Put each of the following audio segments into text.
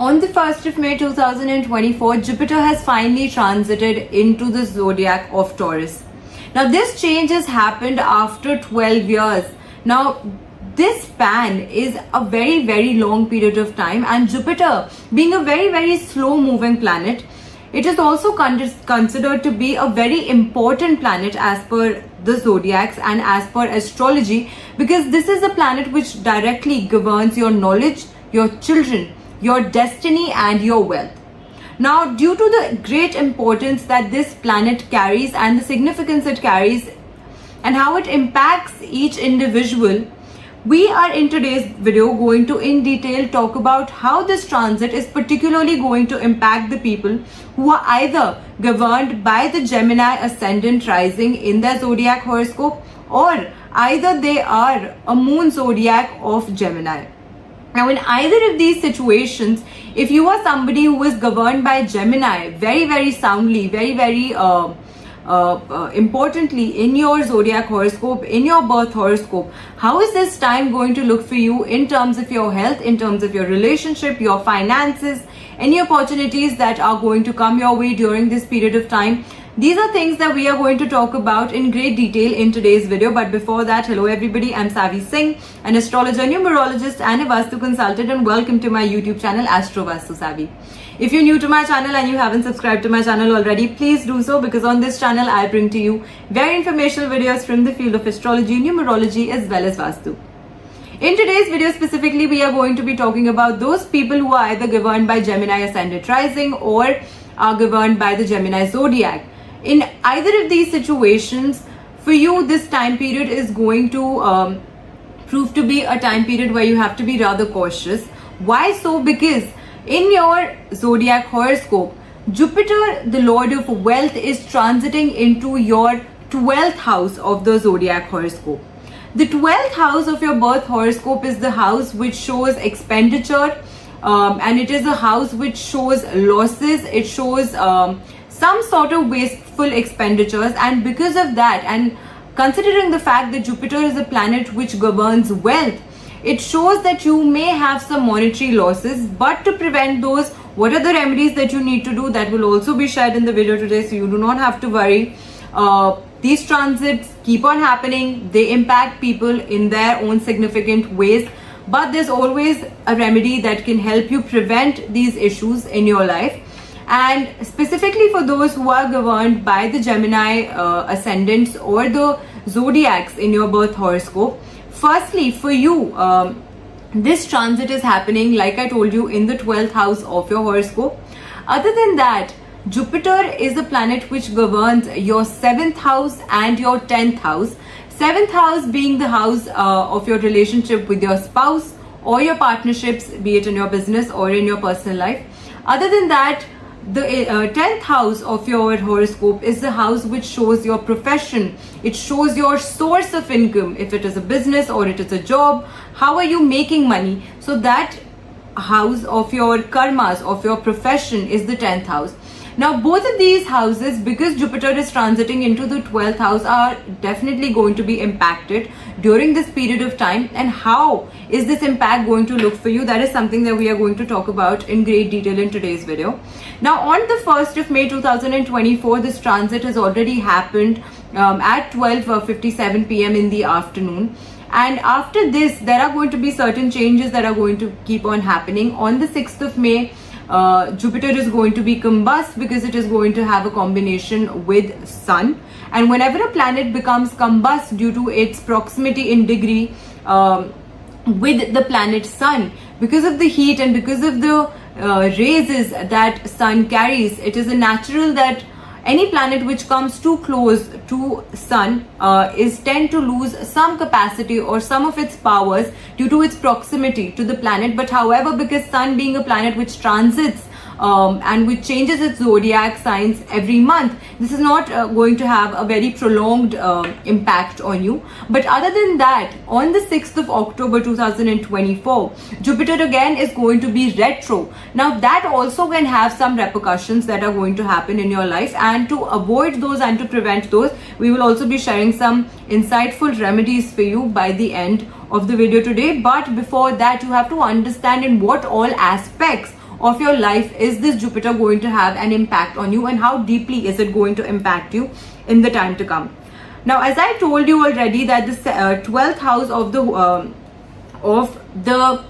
On the 1st of May 2024, Jupiter has finally transited into the zodiac of Taurus. Now, this change has happened after 12 years. Now, this span is a very, very long period of time, and Jupiter, being a very, very slow moving planet, it is also considered to be a very important planet as per the zodiacs and as per astrology, because this is a planet which directly governs your knowledge, your children, your destiny and your wealth. Now, due to the great importance that this planet carries and the significance it carries and how it impacts each individual, we are in today's video going to in detail talk about how this transit is particularly going to impact the people who are either governed by the Gemini ascendant rising in their zodiac horoscope, or either they are a moon zodiac of Gemini. Now, in either of these situations, if you are somebody who is governed by Gemini very, very soundly, very, very importantly in your zodiac horoscope, in your birth horoscope, how is this time going to look for you in terms of your health, in terms of your relationship, your finances, any opportunities that are going to come your way during this period of time? These are things that we are going to talk about in great detail in today's video. But before that, hello everybody, I'm Savi Singh, an astrologer, numerologist and a Vastu consultant, and welcome to my YouTube channel Astro Vastu Savi. If you're new to my channel and you haven't subscribed to my channel already, please do so, because on this channel I bring to you very informational videos from the field of astrology, numerology as well as Vastu. In today's video specifically, we are going to be talking about those people who are either governed by Gemini ascendant rising or are governed by the Gemini zodiac. In either of these situations, for you, this time period is going to prove to be a time period where you have to be rather cautious. Why so? Because in your zodiac horoscope, Jupiter, the Lord of Wealth, is transiting into your 12th house of the zodiac horoscope. The 12th house of your birth horoscope is the house which shows expenditure, and it is a house which shows losses. It shows some sort of wasteful expenditures, and because of that, and considering the fact that Jupiter is a planet which governs wealth, it shows that you may have some monetary losses. But to prevent those, what are the remedies that you need to do? That will also be shared in the video today, so you do not have to worry. These transits keep on happening. They impact people in their own significant ways, but there's always a remedy that can help you prevent these issues in your life. And specifically for those who are governed by the Gemini ascendants or the zodiacs in your birth horoscope, firstly for you, this transit is happening, like I told you, in the 12th house of your horoscope. Other than that, Jupiter is a planet which governs your 7th house and your 10th house. 7th house being the house of your relationship with your spouse or your partnerships, be it in your business or in your personal life. Other than that, the 10th house of your horoscope is the house which shows your profession. It shows your source of income, if it is a business or it is a job. How are you making money? So that house of your karmas, of your profession, is the 10th house. Now, both of these houses, because Jupiter is transiting into the 12th house, are definitely going to be impacted during this period of time. And how is this impact going to look for you? That is something that we are going to talk about in great detail in today's video. Now, on the 1st of May 2024, this transit has already happened at 12:57 p.m. in the afternoon. And after this, there are going to be certain changes that are going to keep on happening. On the 6th of May, Jupiter is going to be combust, because it is going to have a combination with Sun. And whenever a planet becomes combust due to its proximity in degree with the planet Sun, because of the heat and because of the rays that Sun carries, it is a natural that any planet which comes too close to Sun is tend to lose some capacity or some of its powers due to its proximity to the planet. But however, because Sun being a planet which transits and which changes its zodiac signs every month, this is not going to have a very prolonged impact on you. But other than that, on the 6th of October 2024, Jupiter again is going to be retro. Now that also can have some repercussions that are going to happen in your life, and to avoid those and to prevent those, we will also be sharing some insightful remedies for you by the end of the video today. But before that, you have to understand in what all aspects of your life is this Jupiter going to have an impact on you, and how deeply is it going to impact you in the time to come. Now, as I told you already, that the 12th house of the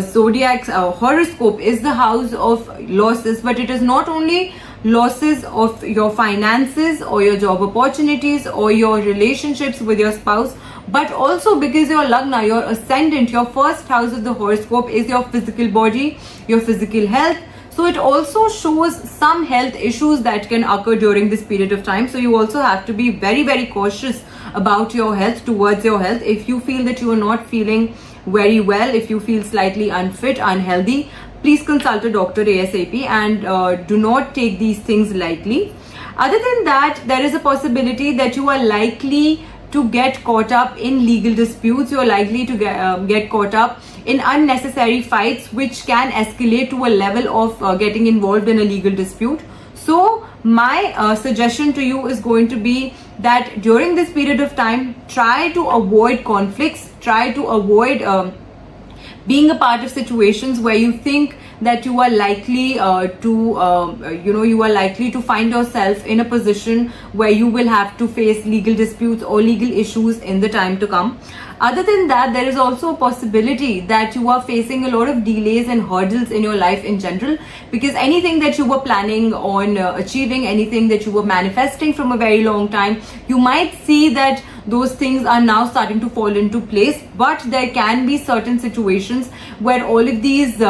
zodiac horoscope is the house of losses, but it is not only losses of your finances or your job opportunities or your relationships with your spouse, but also because your lagna, your ascendant, your first house of the horoscope is your physical body, your physical health. So it also shows some health issues that can occur during this period of time. So you also have to be very, very cautious about your health, towards your health. If you feel that you are not feeling very well, if you feel slightly unfit, unhealthy, please consult a doctor ASAP, and do not take these things lightly. Other than that, there is a possibility that you are likely to get caught up in legal disputes. You are likely to get caught up in unnecessary fights, which can escalate to a level of getting involved in a legal dispute. So my suggestion to you is going to be that during this period of time, try to avoid conflicts, try to avoid being a part of situations where you think that you are likely you are likely to find yourself in a position where you will have to face legal disputes or legal issues in the time to come. Other than that, there is also a possibility that you are facing a lot of delays and hurdles in your life in general, because anything that you were planning on achieving, anything that you were manifesting from a very long time, you might see that those things are now starting to fall into place. But there can be certain situations where all of these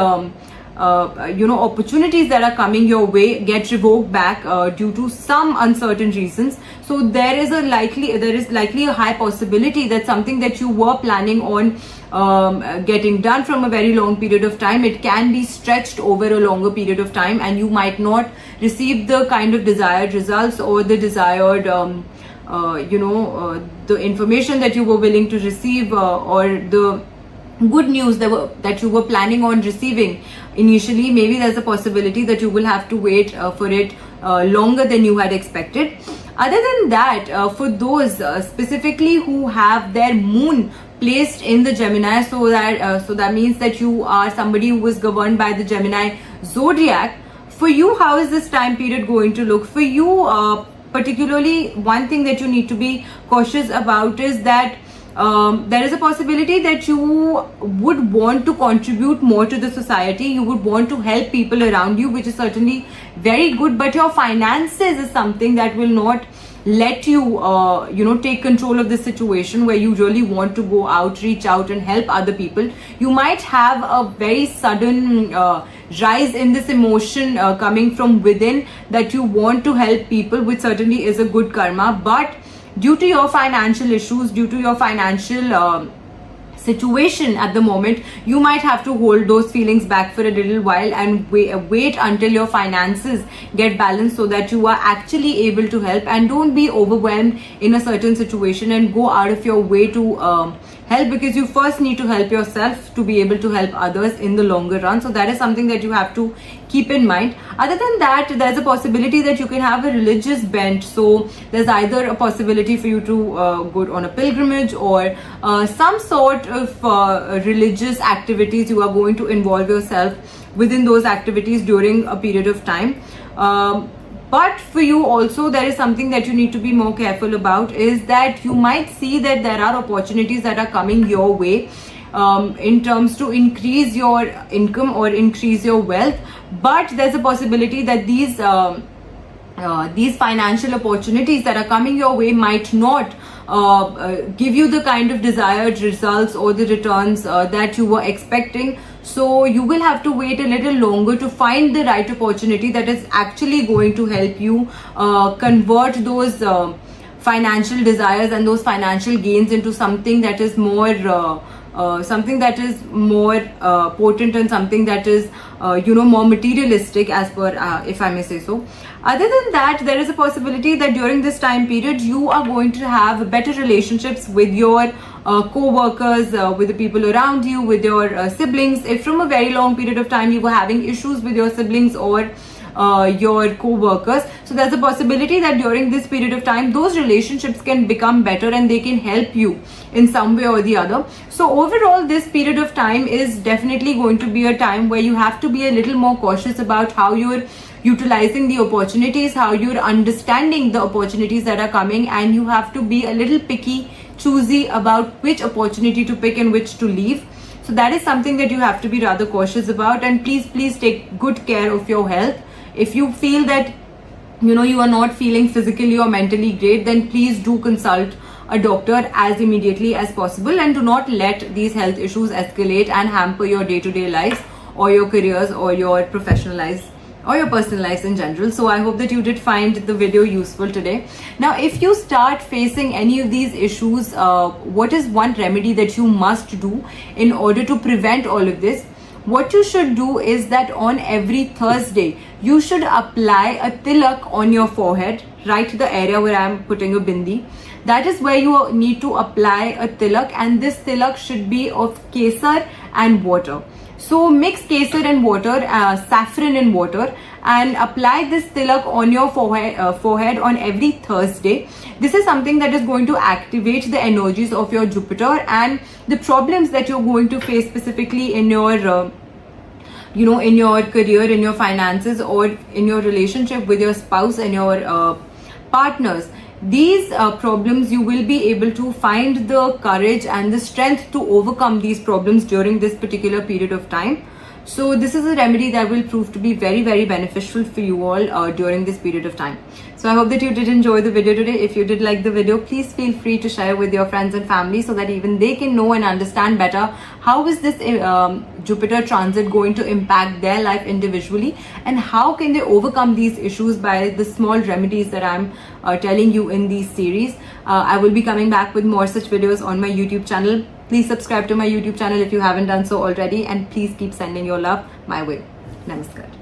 opportunities that are coming your way get revoked back due to some uncertain reasons. So there is likely a high possibility that something that you were planning on getting done from a very long period of time, it can be stretched over a longer period of time, and you might not receive the kind of desired results or the desired the information that you were willing to receive, or the good news that you were planning on receiving initially. Maybe there's a possibility that you will have to wait for it longer than you had expected. Other than that, for those specifically who have their moon placed in the Gemini, so that means that you are somebody who is governed by the Gemini zodiac. For you, how is this time period going to look for you? Particularly, one thing that you need to be cautious about is that there is a possibility that you would want to contribute more to the society. You would want to help people around you, which is certainly very good, but your finances is something that will not let you take control of the situation, where you really want to go out, reach out and help other people. You might have a very sudden rise in this emotion coming from within, that you want to help people, which certainly is a good karma. But due to your financial issues, due to your financial situation at the moment, you might have to hold those feelings back for a little while and wait until your finances get balanced, so that you are actually able to help. And don't be overwhelmed in a certain situation and go out of your way to help, because you first need to help yourself to be able to help others in the longer run. So that is something that you have to keep in mind. Other than that, there's a possibility that you can have a religious bent. So there's either a possibility for you to go on a pilgrimage, or some sort of religious activities. You are going to involve yourself within those activities during a period of time. But for you also, there is something that you need to be more careful about, is that you might see that there are opportunities that are coming your way in terms to increase your income or increase your wealth. But there's a possibility that these financial opportunities that are coming your way might not give you the kind of desired results or the returns that you were expecting. So you will have to wait a little longer to find the right opportunity that is actually going to help you convert those financial desires and those financial gains into something that is more potent, and something that is more materialistic, as per if I may say so. Other than that, there is a possibility that during this time period you are going to have better relationships with your co-workers, with the people around you, with your siblings. If from a very long period of time you were having issues with your siblings, or your co-workers. So there's a possibility that during this period of time, those relationships can become better and they can help you in some way or the other. So overall, this period of time is definitely going to be a time where you have to be a little more cautious about how you're utilizing the opportunities, how you're understanding the opportunities that are coming, and you have to be a little picky, choosy about which opportunity to pick and which to leave. So that is something that you have to be rather cautious about. And please take good care of your health. If you feel that you are not feeling physically or mentally great, then please do consult a doctor as immediately as possible, and do not let these health issues escalate and hamper your day-to-day lives or your careers or your professional lives or your personal lives in general. So I hope that you did find the video useful today. Now, if you start facing any of these issues, what is one remedy that you must do in order to prevent all of this? What you should do is that on every Thursday, you should apply a tilak on your forehead, right to the area where I am putting a bindi. That is where you need to apply a tilak, and this tilak should be of kesar and water. So mix kesar and water, saffron and water, and apply this tilak on your forehead on every Thursday. This is something that is going to activate the energies of your Jupiter, and the problems that you're going to face specifically in your in your career, in your finances, or in your relationship with your spouse and your partners. These problems, you will be able to find the courage and the strength to overcome these problems during this particular period of time. So this is a remedy that will prove to be very beneficial for you all during this period of time. So I hope that you did enjoy the video today. If you did like the video, please feel free to share with your friends and family, so that even they can know and understand better how is this Jupiter transit going to impact their life individually, and how can they overcome these issues by the small remedies that I'm telling you in these series. I will be coming back with more such videos on my YouTube channel. Please subscribe to my YouTube channel if you haven't done so already, and please keep sending your love my way. Namaskar.